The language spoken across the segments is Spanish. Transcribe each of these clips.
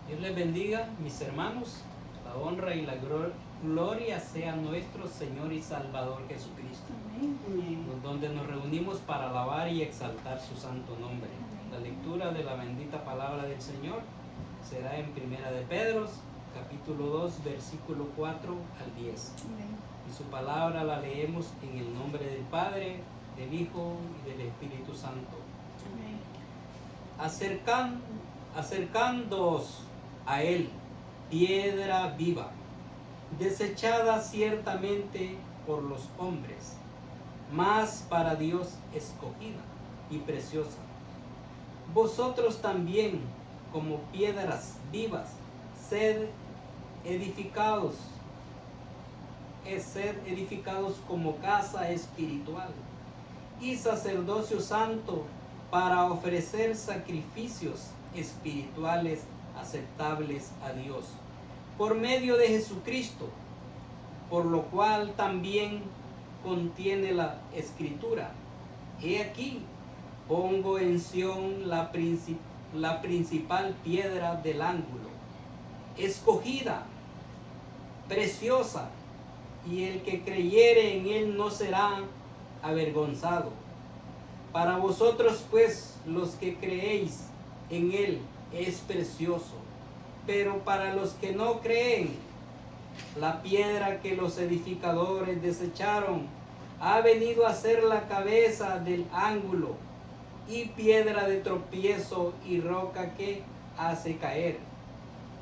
Dios les bendiga, mis hermanos. La honra y la gloria sea nuestro Señor y Salvador Jesucristo. Amén. Donde nos reunimos para alabar y exaltar su santo nombre. La lectura de la bendita palabra del Señor será en Primera de Pedro, capítulo 2, versículo 4 al 10. Amén. Y su palabra la leemos en el nombre del Padre, del Hijo y del Espíritu Santo. Amén. Acercándoos a Él, piedra viva, desechada ciertamente por los hombres, mas para Dios escogida y preciosa. Vosotros también, como piedras vivas, sed edificados como casa espiritual y sacerdocio santo para ofrecer sacrificios espirituales aceptables a Dios por medio de Jesucristo, por lo cual también contiene la Escritura: he aquí, pongo en Sión la principal piedra del ángulo, escogida, preciosa, y el que creyere en él no será avergonzado. Para vosotros pues, los que creéis en él, es precioso, pero para los que no creen, la piedra que los edificadores desecharon ha venido a ser la cabeza del ángulo, y piedra de tropiezo y roca que hace caer,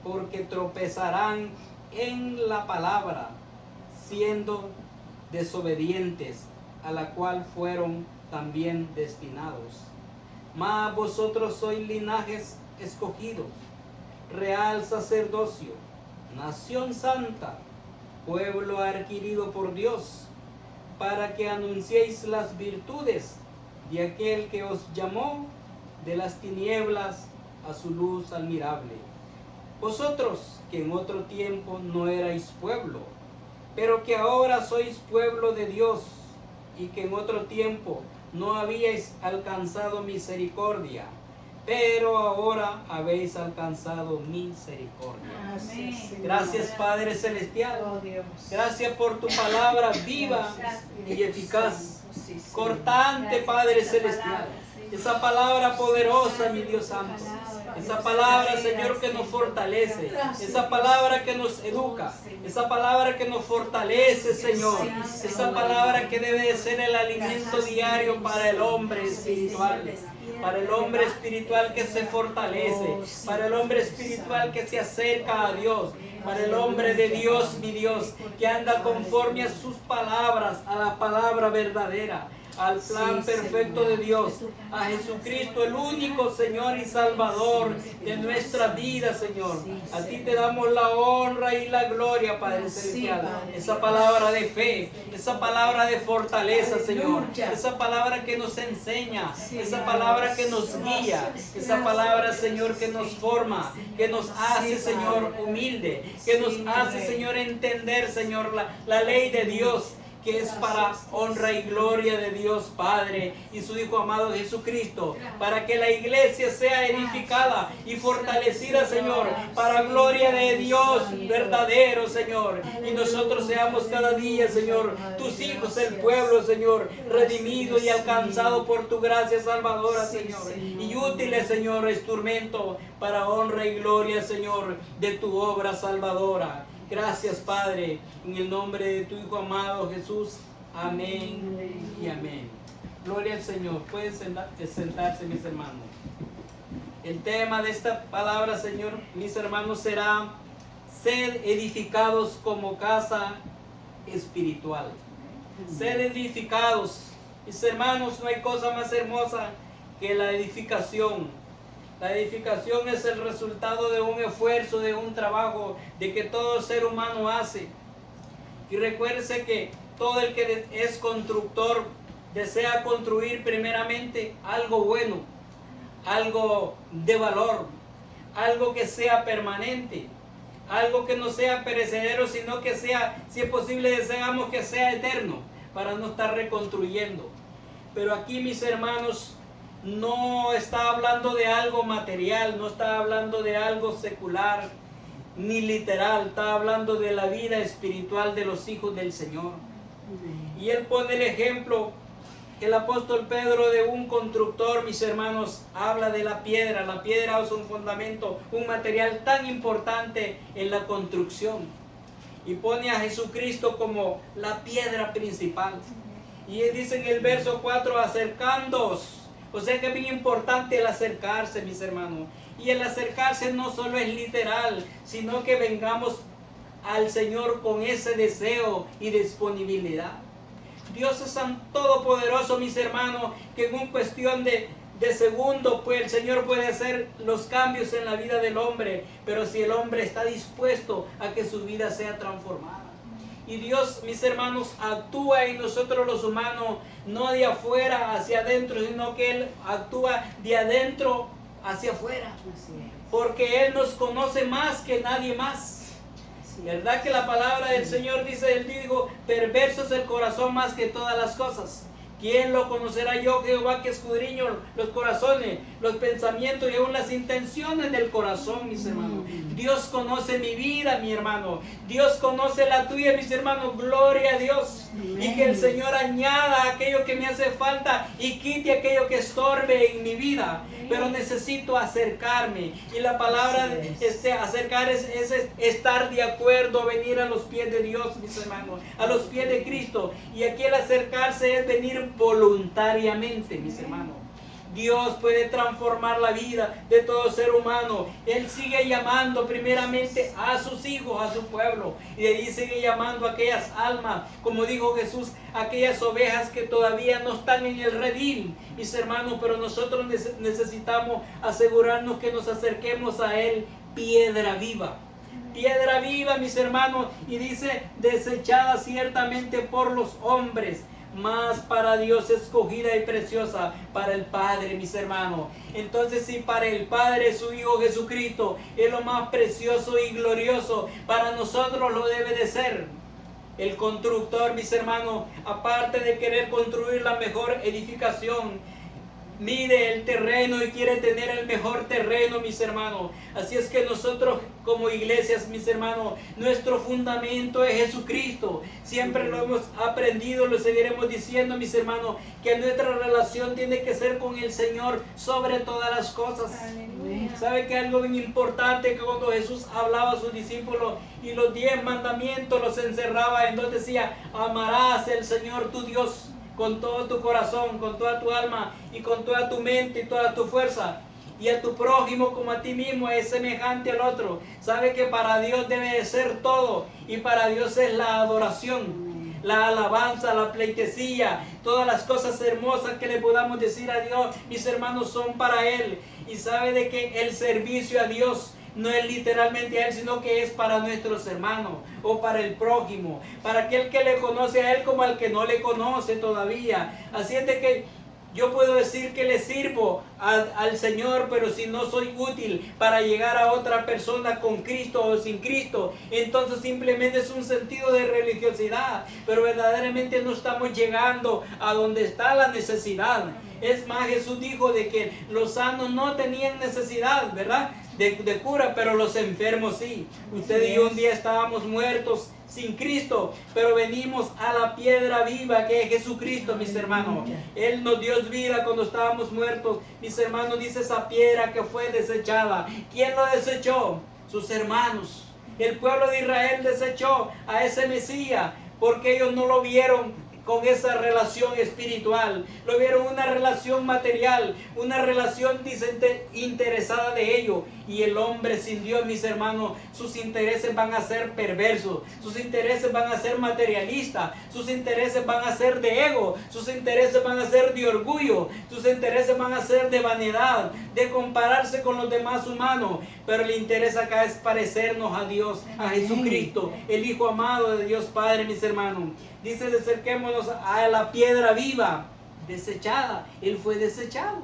porque tropezarán en la palabra, siendo desobedientes, a la cual fueron también destinados. Mas vosotros sois linajes escogidos, real sacerdocio, nación santa, pueblo adquirido por Dios, para que anunciéis las virtudes de aquel que os llamó de las tinieblas a su luz admirable. Vosotros que en otro tiempo no erais pueblo, pero que ahora sois pueblo de Dios, y que en otro tiempo no habíais alcanzado misericordia, pero ahora habéis alcanzado misericordia. Amén. Gracias, Padre Celestial. Oh, Dios. Gracias por tu palabra viva y eficaz, Sí, sí. cortante, Padre Celestial. Esa palabra poderosa, mi Dios santo. Esa palabra, Señor, que nos fortalece. Esa palabra que nos educa. Esa palabra que nos fortalece, Señor. Esa palabra que debe de ser el alimento diario para el hombre espiritual. Para el hombre espiritual que se fortalece. Para el hombre espiritual que se acerca a Dios. Para el hombre de Dios, mi Dios, que anda conforme a sus palabras, a la palabra verdadera, al plan perfecto de Dios, a Jesucristo, el único Señor y Salvador de nuestra vida, Señor. A ti te damos la honra y la gloria, Padre Celestial. Esa palabra de fe, esa palabra de fortaleza, Señor. Esa palabra que nos enseña, esa palabra que nos guía, esa palabra, Señor, que nos forma, que nos hace, Señor, humilde, que nos hace, Señor, entender, Señor, la ley de Dios, que es para honra y gloria de Dios Padre y su Hijo amado Jesucristo, para que la iglesia sea edificada y fortalecida, Señor, para gloria de Dios verdadero, Señor, y nosotros seamos cada día, Señor, tus hijos, el pueblo, Señor, redimido y alcanzado por tu gracia salvadora, Señor, y útiles, Señor, instrumento para honra y gloria, Señor, de tu obra salvadora. Gracias, Padre, en el nombre de tu Hijo amado Jesús. Amén y amén. Gloria al Señor. Pueden sentarse, mis hermanos. El tema de esta palabra, Señor, mis hermanos, será ser edificados como casa espiritual. Ser edificados. Mis hermanos, no hay cosa más hermosa que la edificación. La edificación es el resultado de un esfuerzo, de un trabajo, de que todo ser humano hace. Y recuérdese que todo el que es constructor desea construir primeramente algo bueno, algo de valor, algo que sea permanente, algo que no sea perecedero, sino que sea, si es posible, deseamos que sea eterno, para no estar reconstruyendo. Pero aquí, mis hermanos, no está hablando de algo material, no está hablando de algo secular ni literal, está hablando de la vida espiritual de los hijos del Señor. Y él pone el ejemplo, el apóstol Pedro, de un constructor, mis hermanos, habla de la piedra. La piedra es un fundamento, un material tan importante en la construcción. Y pone a Jesucristo como la piedra principal. Y dice en el verso 4, acercándoos. O sea que es bien importante el acercarse, mis hermanos. Y el acercarse no solo es literal, sino que vengamos al Señor con ese deseo y disponibilidad. Dios es tan todopoderoso, mis hermanos, que en una cuestión de segundos, pues el Señor puede hacer los cambios en la vida del hombre, pero si el hombre está dispuesto a que su vida sea transformada. Y Dios, mis hermanos, actúa en nosotros los humanos, no de afuera hacia adentro, sino que Él actúa de adentro hacia afuera. Porque Él nos conoce más que nadie más. ¿Verdad que la palabra del Señor dice? Él dijo, perverso es el corazón más que todas las cosas. ¿Quién lo conocerá? Yo, Jehová, que escudriño los corazones, los pensamientos y aún las intenciones del corazón, mis hermanos. Dios conoce mi vida, mi hermano. Dios conoce la tuya, mis hermanos. Gloria a Dios. Y que el Señor añada aquello que me hace falta y quite aquello que estorbe en mi vida. Pero necesito acercarme. Y la palabra acercar es estar de acuerdo, venir a los pies de Dios, mis hermanos, a los pies de Cristo. Y aquí el acercarse es venir voluntariamente, mis hermanos. Dios puede transformar la vida de todo ser humano. Él sigue llamando primeramente a sus hijos, a su pueblo. Y de allí sigue llamando a aquellas almas, como dijo Jesús, aquellas ovejas que todavía no están en el redil, mis hermanos. Pero nosotros necesitamos asegurarnos que nos acerquemos a Él, piedra viva. Piedra viva, mis hermanos. Y dice, desechada ciertamente por los hombres, más para Dios escogida y preciosa, para el Padre, mis hermanos. Entonces, si para el Padre su Hijo Jesucristo es lo más precioso y glorioso, para nosotros lo debe de ser. El constructor, mis hermanos, aparte de querer construir la mejor edificación, mide el terreno y quiere tener el mejor terreno, mis hermanos. Así es que nosotros como iglesias, mis hermanos, nuestro fundamento es Jesucristo. Siempre lo hemos aprendido, lo seguiremos diciendo, mis hermanos, que nuestra relación tiene que ser con el Señor sobre todas las cosas. ¿Sabe que algo bien importante? Que cuando Jesús hablaba a sus discípulos y los 10 mandamientos los encerraba en donde decía, amarás al Señor tu Dios con todo tu corazón, con toda tu alma y con toda tu mente y toda tu fuerza, y a tu prójimo como a ti mismo, es semejante al otro. Sabe que para Dios debe de ser todo, y para Dios es la adoración, la alabanza, la pleitesía, todas las cosas hermosas que le podamos decir a Dios, mis hermanos, son para Él. Y sabe de que el servicio a Dios no es literalmente a Él, sino que es para nuestros hermanos o para el prójimo, para aquel que le conoce a Él como al que no le conoce todavía. Así es de que yo puedo decir que le sirvo al Señor, pero si no soy útil para llegar a otra persona con Cristo o sin Cristo, entonces simplemente es un sentido de religiosidad, pero verdaderamente no estamos llegando a donde está la necesidad. Es más, Jesús dijo de que los sanos no tenían necesidad, ¿verdad?, de cura, pero los enfermos sí. Usted y yo un día estábamos muertos sin Cristo, pero venimos a la piedra viva que es Jesucristo, mis hermanos. Él nos dio vida cuando estábamos muertos, mis hermanos. Dice esa piedra que fue desechada. ¿Quién lo desechó? Sus hermanos. El pueblo de Israel desechó a ese Mesías porque ellos no lo vieron con esa relación espiritual, lo vieron una relación material, una relación interesada de ellos. Y el hombre sin Dios, mis hermanos, sus intereses van a ser perversos, sus intereses van a ser materialistas, sus intereses van a ser de ego, sus intereses van a ser de orgullo, sus intereses van a ser de vanidad, de compararse con los demás humanos. Pero el interés acá es parecernos a Dios, a Jesucristo, el Hijo amado de Dios Padre, mis hermanos. Dice, acerquémonos a la piedra viva, desechada. Él fue desechado.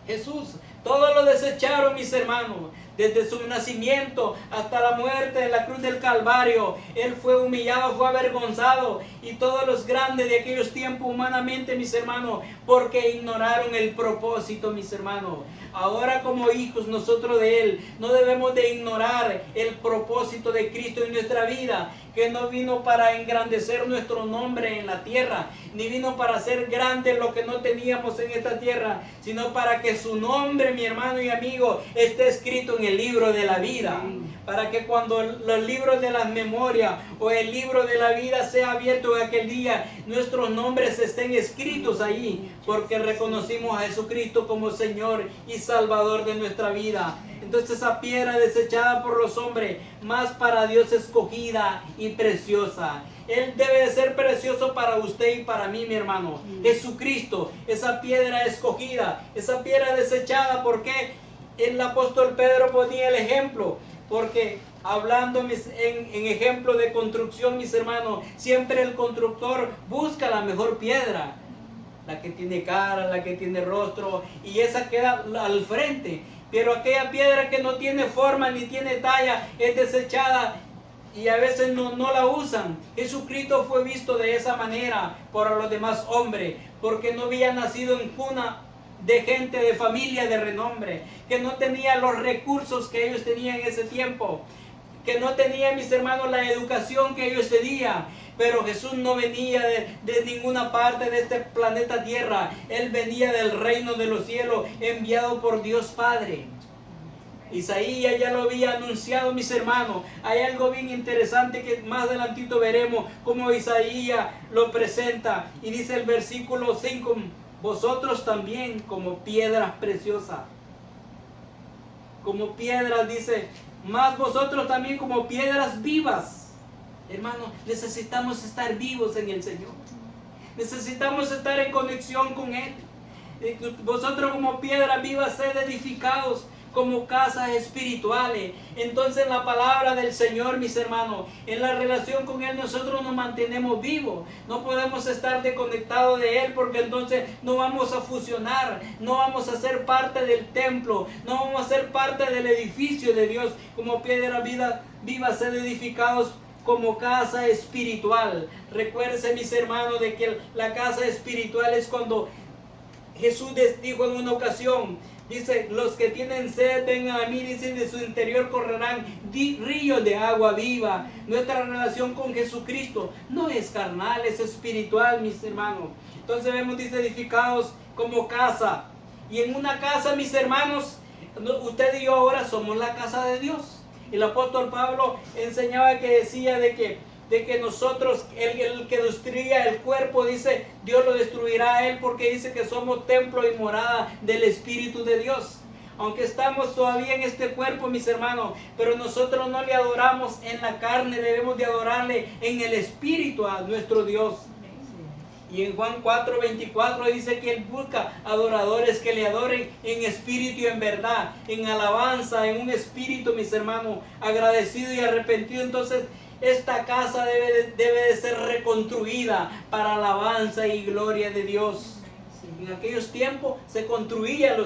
Jesús Todos lo desecharon, mis hermanos. Desde su nacimiento hasta la muerte en la cruz del Calvario, Él fue humillado, fue avergonzado. Y todos los grandes de aquellos tiempos humanamente, mis hermanos, porque ignoraron el propósito, mis hermanos. Ahora como hijos nosotros de Él, no debemos de ignorar el propósito de Cristo en nuestra vida, que no vino para engrandecer nuestro nombre en la tierra, ni vino para hacer grande lo que no teníamos en esta tierra, sino para que su nombre, mi hermano y amigo, esté escrito en el libro de la vida. Para que cuando los libros de las memorias o el libro de la vida sea abierto en aquel día, nuestros nombres estén escritos ahí, porque reconocimos a Jesucristo como Señor y Salvador de nuestra vida. Entonces esa piedra desechada por los hombres, más para Dios escogida y preciosa. Él debe de ser precioso para usted y para mí, mi hermano. Jesucristo, esa piedra escogida, esa piedra desechada. ¿Por qué? El apóstol Pedro ponía el ejemplo. Porque hablando en ejemplo de construcción, mis hermanos, siempre el constructor busca la mejor piedra. La que tiene cara, la que tiene rostro, y esa queda al frente. Pero aquella piedra que no tiene forma ni tiene talla es desechada y a veces no la usan. Jesucristo fue visto de esa manera por los demás hombres, porque no había nacido en cuna de gente, de familia de renombre, que no tenía los recursos que ellos tenían en ese tiempo, que no tenía, mis hermanos, la educación que ellos tenían. Pero Jesús no venía de ninguna parte de este planeta Tierra. Él venía del reino de los cielos, enviado por Dios Padre. Isaías ya lo había anunciado, mis hermanos. Hay algo bien interesante que más adelantito veremos cómo Isaías lo presenta. Y dice el versículo 5, vosotros también como piedras preciosas. Como piedras, dice, más vosotros también como piedras vivas. Hermanos, necesitamos estar vivos en el Señor. Necesitamos estar en conexión con Él. Vosotros como piedras vivas sed edificados como casas espirituales. Entonces en la palabra del Señor, mis hermanos, en la relación con Él nosotros nos mantenemos vivos. No podemos estar desconectados de Él, porque entonces no vamos a fusionar, no vamos a ser parte del templo, no vamos a ser parte del edificio de Dios. Como piedras vivas sed edificados como casa espiritual. Recuérdense, mis hermanos, de que la casa espiritual es cuando Jesús dijo en una ocasión, dice, los que tienen sed vengan a mí, dice, de su interior correrán ríos de agua viva. Nuestra relación con Jesucristo no es carnal, es espiritual, mis hermanos. Entonces vemos, dice, edificados como casa. Y en una casa, mis hermanos, usted y yo ahora somos la casa de Dios. El apóstol Pablo enseñaba que decía de que nosotros, el que destruya el cuerpo, dice, Dios lo destruirá a él, porque dice que somos templo y morada del Espíritu de Dios. Aunque estamos todavía en este cuerpo, mis hermanos, pero nosotros no le adoramos en la carne, debemos de adorarle en el Espíritu a nuestro Dios. Y en Juan 4:24 dice que Él busca adoradores que le adoren en espíritu y en verdad, en alabanza, en un espíritu, mis hermanos, agradecido y arrepentido. Entonces esta casa debe de ser reconstruida para alabanza y gloria de Dios. En aquellos tiempos se construía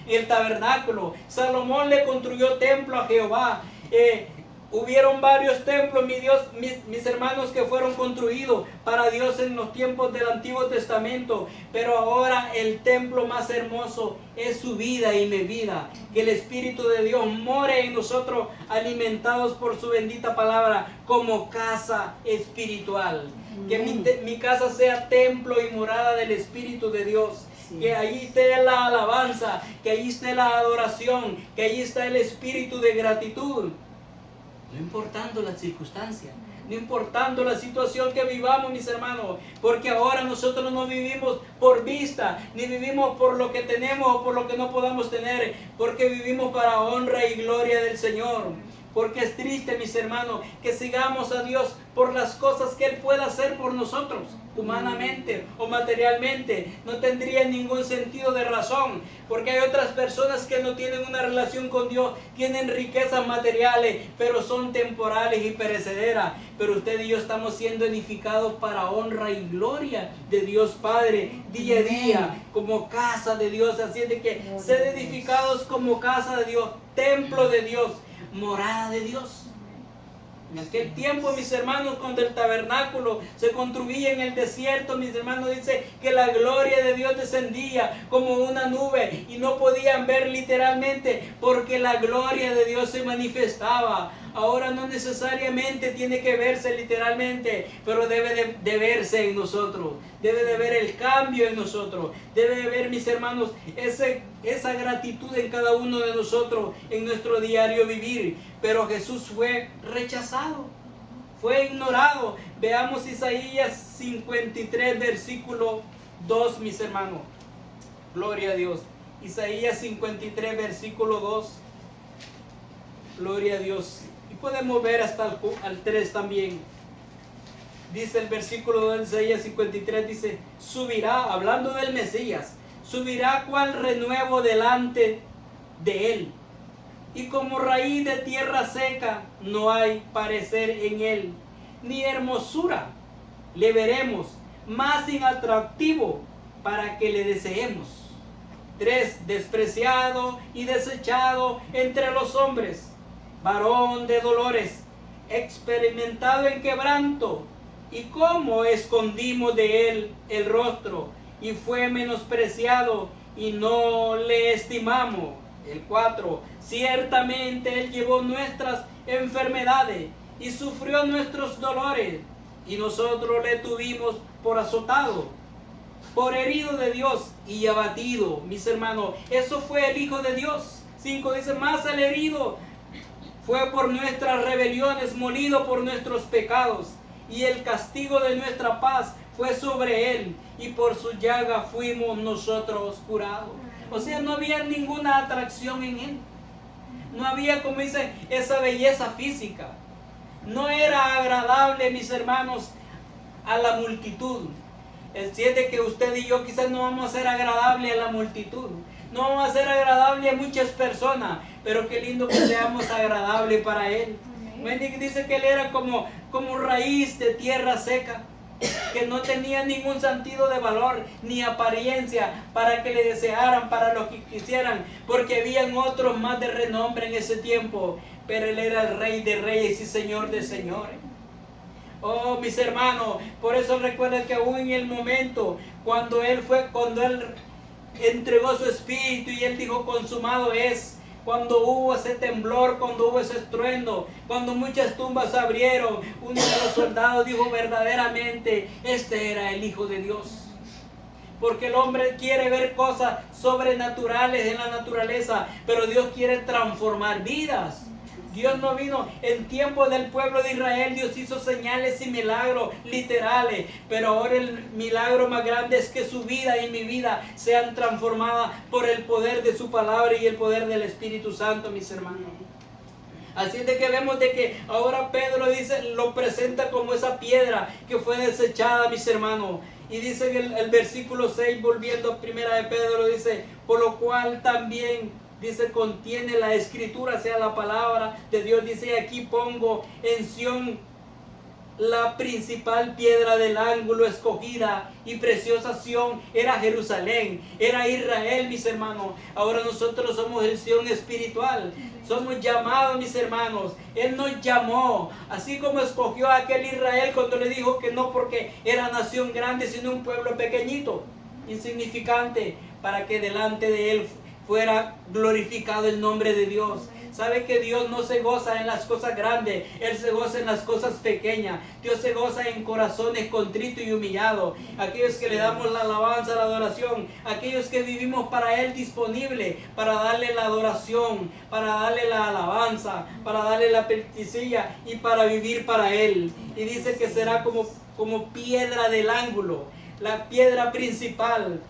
el tabernáculo. Salomón le construyó templo a Jehová. Hubieron varios templos, mis hermanos, que fueron construidos para Dios en los tiempos del Antiguo Testamento. Pero ahora el templo más hermoso es su vida y mi vida. Que el Espíritu de Dios more en nosotros, alimentados por su bendita palabra, como casa espiritual. Que mi casa sea templo y morada del Espíritu de Dios. Que allí esté la alabanza, que allí esté la adoración, que allí está el espíritu de gratitud. No importando las circunstancias, no importando la situación que vivamos, mis hermanos, porque ahora nosotros no vivimos por vista, ni vivimos por lo que tenemos o por lo que no podamos tener, porque vivimos para honra y gloria del Señor. Porque es triste, mis hermanos, que sigamos a Dios por las cosas que Él pueda hacer por nosotros, humanamente o materialmente. No tendría ningún sentido de razón, porque hay otras personas que no tienen una relación con Dios, tienen riquezas materiales, pero son temporales y perecederas. Pero usted y yo estamos siendo edificados para honra y gloria de Dios Padre, día a día, como casa de Dios. Así es de que ser edificados como casa de Dios, templo de Dios, morada de Dios. En aquel tiempo, mis hermanos, cuando el tabernáculo se construía en el desierto, mis hermanos, dice que la gloria de Dios descendía como una nube y no podían ver literalmente porque la gloria de Dios se manifestaba. Ahora no necesariamente tiene que verse literalmente, pero debe de verse en nosotros. Debe de ver el cambio en nosotros. Debe de ver, mis hermanos, esa gratitud en cada uno de nosotros en nuestro diario vivir. Pero Jesús fue rechazado, fue ignorado. Veamos Isaías 53, versículo 2, mis hermanos. Gloria a Dios. Isaías 53, versículo 2. Gloria a Dios. Y podemos ver hasta al 3 también. Dice el versículo 2 de Isaías 53, dice, subirá, hablando del Mesías, subirá cual renuevo delante de él. Y como raíz de tierra seca, no hay parecer en él, ni hermosura le veremos, más inatractivo para que le deseemos. 3, despreciado y desechado entre los hombres, varón de dolores, experimentado en quebranto, y cómo escondimos de él el rostro, y fue menospreciado, y no le estimamos. El 4, ciertamente él llevó nuestras enfermedades, y sufrió nuestros dolores, y nosotros le tuvimos por azotado, por herido de Dios y abatido. Mis hermanos, eso fue el Hijo de Dios. 5 dice, más el herido fue por nuestras rebeliones, molido por nuestros pecados, y el castigo de nuestra paz fue sobre él, y por su llaga fuimos nosotros curados. O sea, no había ninguna atracción en él. No había, como dice, esa belleza física. No era agradable, mis hermanos, a la multitud. Es de que usted y yo quizás no vamos a ser agradables a la multitud. No vamos a ser agradables a muchas personas, pero qué lindo que seamos agradables para él. Dice que él era como raíz de tierra seca, que no tenía ningún sentido de valor ni apariencia para que le desearan, para lo que quisieran, porque habían otros más de renombre en ese tiempo, pero él era el Rey de Reyes y Señor de Señores. Oh, mis hermanos, por eso recuerden que aún en el momento cuando él entregó su espíritu y él dijo consumado es, cuando hubo ese temblor, cuando hubo ese estruendo, cuando muchas tumbas se abrieron, uno de los soldados dijo verdaderamente, este era el Hijo de Dios. Porque el hombre quiere ver cosas sobrenaturales en la naturaleza, pero Dios quiere transformar vidas. Dios no vino en tiempo del pueblo de Israel, Dios hizo señales y milagros literales, pero ahora el milagro más grande es que su vida y mi vida sean transformadas por el poder de su palabra y el poder del Espíritu Santo, mis hermanos. Así es de que vemos de que ahora Pedro lo presenta como esa piedra que fue desechada, mis hermanos. Y dice en el versículo 6, volviendo a primera de Pedro, dice, por lo cual también, dice, contiene la escritura, sea la palabra de Dios. Dice, aquí pongo en Sión la principal piedra del ángulo escogida y preciosa Sión. Era Jerusalén, era Israel, mis hermanos. Ahora nosotros somos el Sión espiritual. Somos llamados, mis hermanos. Él nos llamó, así como escogió a aquel Israel cuando le dijo que no porque era nación grande, sino un pueblo pequeñito, insignificante, para que delante de él fuera glorificado el nombre de Dios. Sabe que Dios no se goza en las cosas grandes, Él se goza en las cosas pequeñas. Dios se goza en corazones contritos y humillados. Aquellos que le damos la alabanza, la adoración. Aquellos que vivimos para Él disponible, para darle la adoración, para darle la alabanza, para darle la petición y para vivir para Él. Y dice que será como piedra del ángulo, la piedra principal.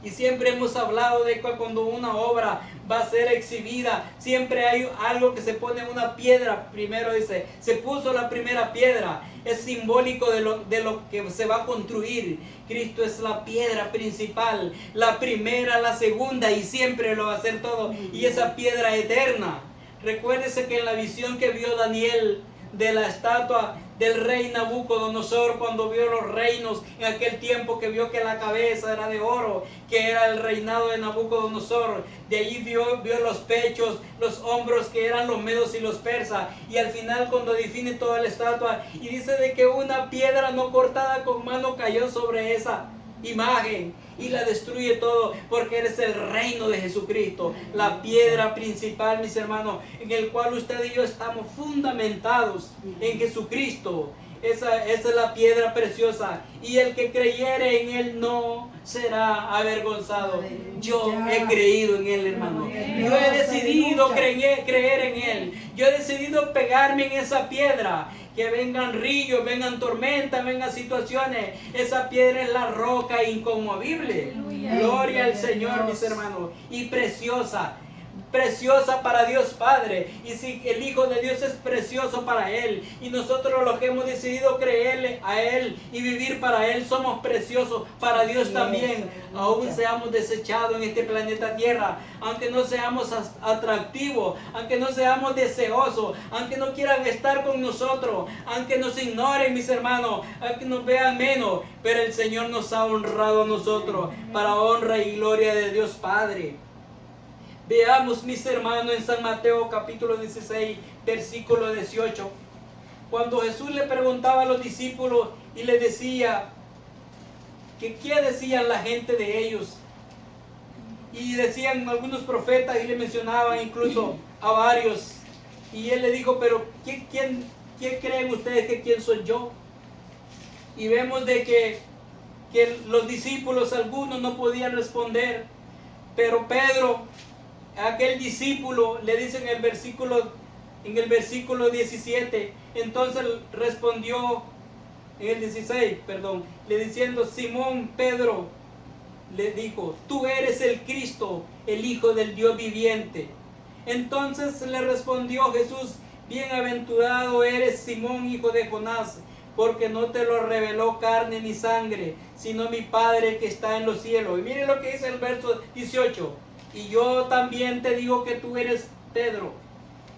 Y siempre hemos hablado de que cuando una obra va a ser exhibida, siempre hay algo que se pone una piedra. Primero dice, se puso la primera piedra. Es simbólico de lo que se va a construir. Cristo es la piedra principal, la primera, la segunda, y siempre lo va a hacer todo. Y esa piedra eterna. Recuérdese que en la visión que vio Daniel de la estatua del rey Nabucodonosor, cuando vio los reinos en aquel tiempo, que vio que la cabeza era de oro, que era el reinado de Nabucodonosor, de allí vio los pechos, los hombros, que eran los medos y los persas, y al final cuando define toda la estatua, y dice de que una piedra no cortada con mano cayó sobre esa imagen y la destruye todo, porque eres el reino de Jesucristo, la piedra principal, mis hermanos, en el cual usted y yo estamos fundamentados en Jesucristo. Esa es la piedra preciosa, y el que creyere en Él no será avergonzado. Yo he creído en Él, hermano. Yo he decidido creer en Él. Yo he decidido pegarme en esa piedra. Que vengan ríos, vengan tormentas, vengan situaciones. Esa piedra es la roca inconmovible. Gloria al Señor, mis hermanos. Y preciosa. Preciosa para Dios Padre. Y si el Hijo de Dios es precioso para Él, y nosotros los que hemos decidido creerle a Él y vivir para Él, somos preciosos para Dios también. Aún seamos desechados en este planeta Tierra, aunque no seamos atractivos, aunque no seamos deseosos, aunque no quieran estar con nosotros, aunque nos ignoren, mis hermanos, aunque nos vean menos, pero el Señor nos ha honrado a nosotros para honra y gloria de Dios Padre. Veamos, mis hermanos, en San Mateo capítulo 16, versículo 18. Cuando Jesús le preguntaba a los discípulos y le decía que qué decían la gente de ellos. Y decían algunos profetas, y le mencionaban incluso a varios. Y él le dijo, pero ¿quién creen ustedes que quién soy yo? Y vemos de que los discípulos, algunos no podían responder. Pero Pedro, aquel discípulo, le dice en el versículo 17, entonces respondió en el 16, le diciendo, Simón Pedro le dijo, tú eres el Cristo, el Hijo del Dios viviente. Entonces le respondió Jesús, bienaventurado eres Simón, hijo de Jonás, porque no te lo reveló carne ni sangre, sino mi Padre que está en los cielos. Y mire lo que dice el verso 18. Y yo también te digo que tú eres Pedro,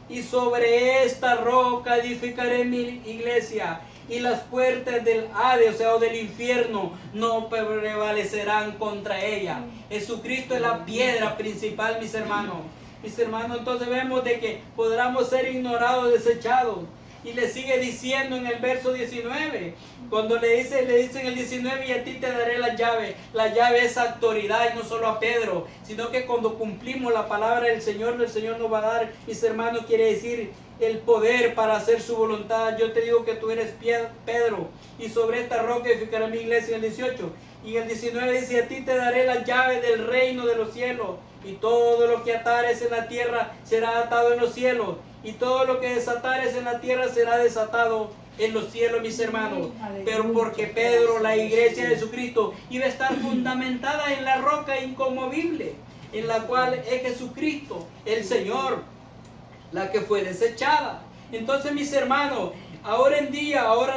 y sobre esta roca edificaré mi iglesia, y las puertas del Hades, o del infierno, no prevalecerán contra ella. Jesucristo es la piedra principal, mis hermanos. Mis hermanos, entonces vemos de que podamos ser ignorados, desechados. Y le sigue diciendo en el verso 19, cuando le dice en el 19, y a ti te daré la llave. La llave es autoridad, y no solo a Pedro, sino que cuando cumplimos la palabra del Señor, el Señor nos va a dar, mis hermanos, quiere decir el poder para hacer su voluntad. Yo te digo que tú eres Pedro, y sobre esta roca edificaré mi iglesia, en el 18. Y en el 19 dice, a ti te daré la llave del reino de los cielos, y todo lo que atares en la tierra será atado en los cielos, y todo lo que desatares en la tierra será desatado en los cielos, mis hermanos. Pero porque Pedro, la iglesia de Jesucristo, iba a estar fundamentada en la roca inconmovible, en la cual es Jesucristo, el Señor, la que fue desechada. Entonces, mis hermanos, ahora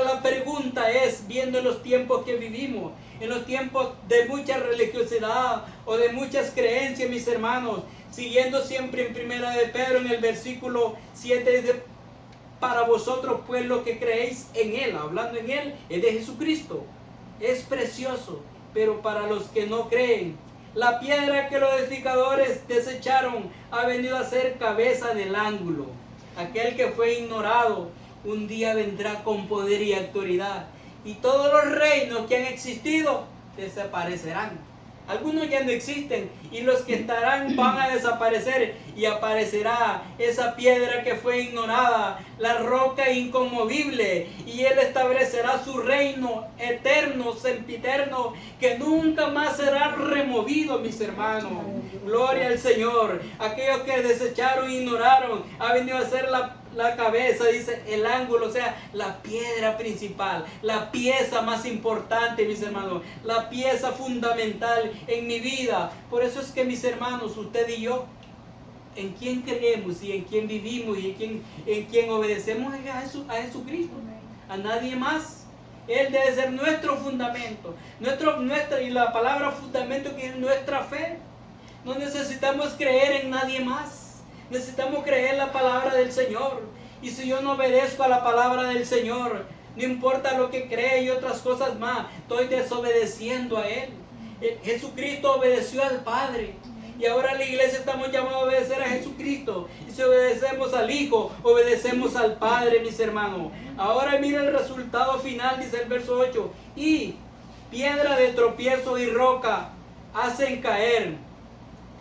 la pregunta es, viendo los tiempos que vivimos, en los tiempos de mucha religiosidad o de muchas creencias, mis hermanos, siguiendo siempre en primera de Pedro, en el versículo 7, dice, para vosotros pues lo que creéis en Él, hablando en Él, es de Jesucristo, es precioso, pero para los que no creen, la piedra que los edificadores desecharon ha venido a ser cabeza del ángulo. Aquel que fue ignorado, un día vendrá con poder y autoridad, y todos los reinos que han existido desaparecerán. Algunos ya no existen, y los que estarán van a desaparecer, y aparecerá esa piedra que fue ignorada, la roca inconmovible, y Él establecerá su reino eterno, sempiterno, que nunca más será removido, mis hermanos. Gloria al Señor. Aquellos que desecharon e ignoraron, ha venido a ser la cabeza, dice el ángulo, o sea, la piedra principal, la pieza más importante, mis hermanos, la pieza fundamental en mi vida. Por eso es que, mis hermanos, usted y yo, en quién creemos y en quién vivimos y en quién obedecemos a Jesucristo, a nadie más. Él debe ser nuestro fundamento, y la palabra fundamento que es nuestra fe. No necesitamos creer en nadie más, necesitamos creer en la palabra del Señor. Y si yo no obedezco a la palabra del Señor, no importa lo que cree y otras cosas más, estoy desobedeciendo a Él. Jesucristo obedeció al Padre. Y ahora la iglesia estamos llamados a obedecer a Jesucristo. Y si obedecemos al Hijo, obedecemos al Padre, mis hermanos. Ahora mira el resultado final, dice el verso 8. Y piedra de tropiezo y roca hacen caer.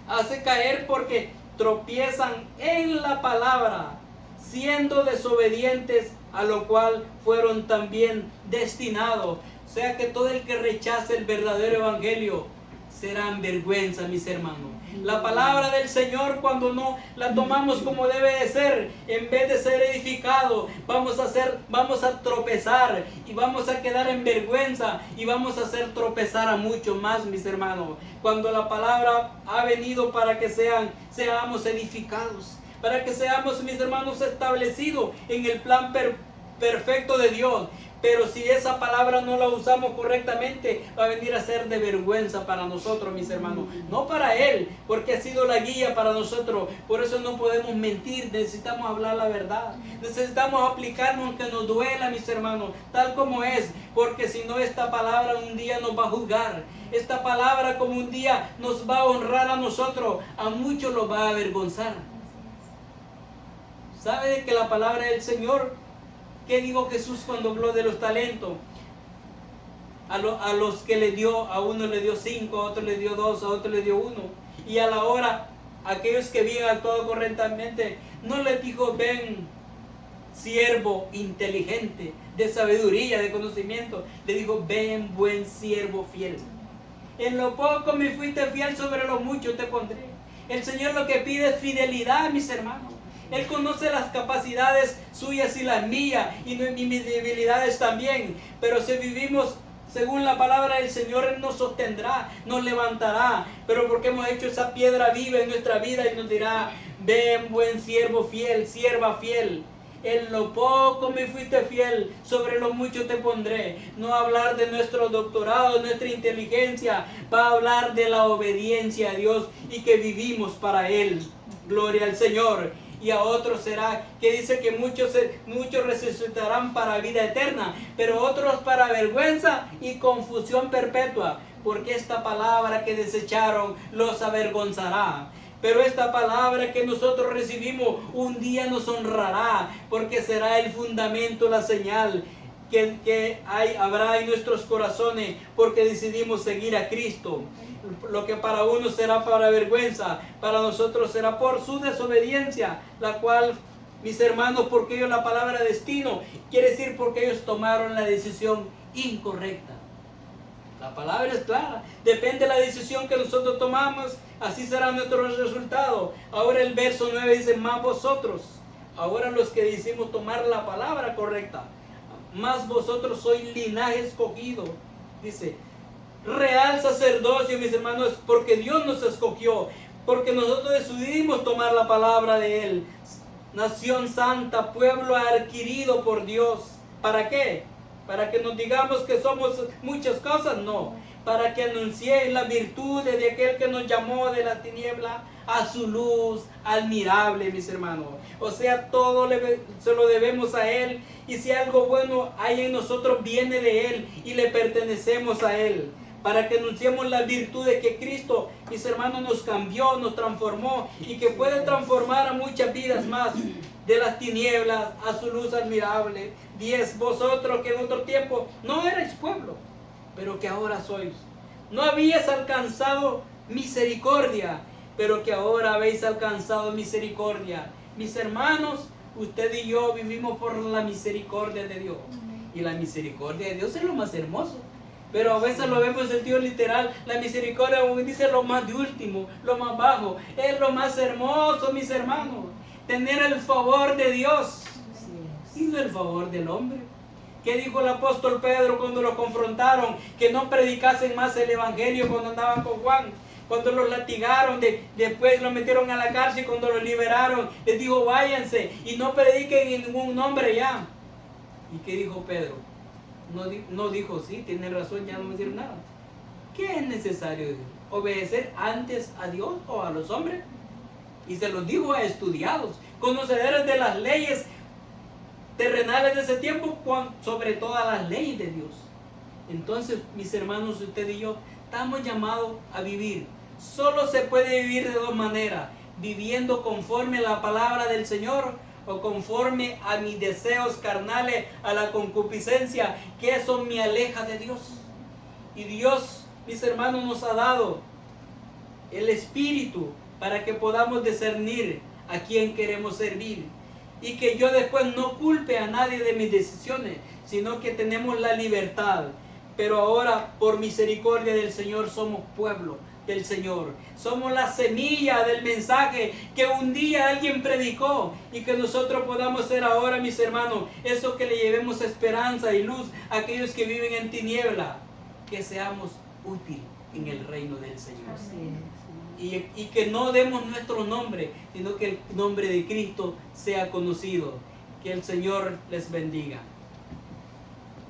Hace caer porque tropiezan en la palabra, siendo desobedientes, a lo cual fueron también destinados. O sea que todo el que rechace el verdadero evangelio será en vergüenza, mis hermanos. La palabra del Señor, cuando no la tomamos como debe de ser, en vez de ser edificado, vamos a tropezar y vamos a quedar en vergüenza y vamos a hacer tropezar a muchos más, mis hermanos. Cuando la palabra ha venido para que seamos edificados, para que seamos, mis hermanos, establecidos en el plan perfecto de Dios. Pero si esa palabra no la usamos correctamente, va a venir a ser de vergüenza para nosotros, mis hermanos. No para Él, porque ha sido la guía para nosotros. Por eso no podemos mentir, necesitamos hablar la verdad. Necesitamos aplicarnos aunque nos duela, mis hermanos, tal como es. Porque si no, esta palabra un día nos va a juzgar. Esta palabra, como un día nos va a honrar a nosotros, a muchos los va a avergonzar. ¿Sabe de que la palabra del Señor? ¿Qué dijo Jesús cuando habló de los talentos? A los que le dio, a uno le dio 5, a otro le dio 2, a otro le dio 1. Y a la hora, aquellos que habían actuado correctamente, no les dijo: ven, siervo inteligente, de sabiduría, de conocimiento. Le dijo: ven, buen siervo fiel. En lo poco me fuiste fiel, sobre lo mucho te pondré. El Señor lo que pide es fidelidad, mis hermanos. Él conoce las capacidades suyas y las mías, y mis debilidades también. Pero si vivimos según la palabra del Señor, Él nos sostendrá, nos levantará. Pero porque hemos hecho esa piedra viva en nuestra vida, y nos dirá: ven, buen siervo fiel, sierva fiel. En lo poco me fuiste fiel, sobre lo mucho te pondré. No hablar de nuestro doctorado, nuestra inteligencia, va a hablar de la obediencia a Dios y que vivimos para Él. Gloria al Señor. Y a otros será, que dice que muchos resucitarán para vida eterna, pero otros para vergüenza y confusión perpetua, porque esta palabra que desecharon los avergonzará. Pero esta palabra que nosotros recibimos un día nos honrará, porque será el fundamento, la señal que habrá en nuestros corazones, porque decidimos seguir a Cristo. Lo que para uno será para vergüenza, para nosotros será por su desobediencia, la cual, mis hermanos, porque ellos, la palabra destino quiere decir porque ellos tomaron la decisión incorrecta. La palabra es clara, depende de la decisión que nosotros tomamos, así será nuestro resultado. Ahora el verso 9 dice: más vosotros, ahora los que decimos tomar la palabra correcta, más vosotros sois linaje escogido, dice, real sacerdocio, mis hermanos, porque Dios nos escogió, porque nosotros decidimos tomar la palabra de Él. Nación santa, pueblo adquirido por Dios. ¿Para qué? ¿Para que nos digamos que somos muchas cosas? No. Para que anunciéis las virtudes de aquel que nos llamó de la tiniebla a su luz admirable, mis hermanos. O sea, todo se lo debemos a Él. Y si algo bueno hay en nosotros, viene de Él y le pertenecemos a Él. Para que anunciemos las virtudes que Cristo, mis hermanos, nos cambió, nos transformó, y que puede transformar a muchas vidas más, de las tinieblas a su luz admirable. 10, vosotros que en otro tiempo no erais pueblo, pero que ahora sois. No habíais alcanzado misericordia, pero que ahora habéis alcanzado misericordia. Mis hermanos, usted y yo vivimos por la misericordia de Dios. Y la misericordia de Dios es lo más hermoso. Pero a veces lo vemos en sentido literal. La misericordia, como dice, lo más de último, lo más bajo. Es lo más hermoso, mis hermanos. tener el favor de Dios Así es. y no el favor del hombre. ¿Qué dijo el apóstol Pedro cuando lo confrontaron? Que no predicasen más el evangelio cuando andaban con Juan. Cuando los latigaron, después los metieron a la cárcel, cuando los liberaron, les dijo váyanse y no prediquen en ningún nombre ya. ¿Y qué dijo Pedro? No dijo, sí, tiene razón, ya no me sirve nada. ¿Qué es necesario? ¿Obedecer antes a Dios o a los hombres? Y se los dijo a estudiados, conocedores de las leyes terrenales de ese tiempo, sobre todas las leyes de Dios. Entonces, mis hermanos, usted y yo, estamos llamados a vivir. Solo se puede vivir de dos maneras: viviendo conforme a la palabra del Señor o conforme a mis deseos carnales, a la concupiscencia, que eso me aleja de Dios. Y Dios, mis hermanos, nos ha dado el Espíritu para que podamos discernir a quién queremos servir. Y que yo después no culpe a nadie de mis decisiones, sino que tenemos la libertad. Pero ahora, por misericordia del Señor, somos pueblo del Señor. Somos la semilla del mensaje que un día alguien predicó, y que nosotros podamos ser ahora, mis hermanos, eso que le llevemos esperanza y luz a aquellos que viven en tiniebla, que seamos útiles en el reino del Señor. Así es. Y que no demos nuestro nombre, sino que el nombre de Cristo sea conocido. Que el Señor les bendiga.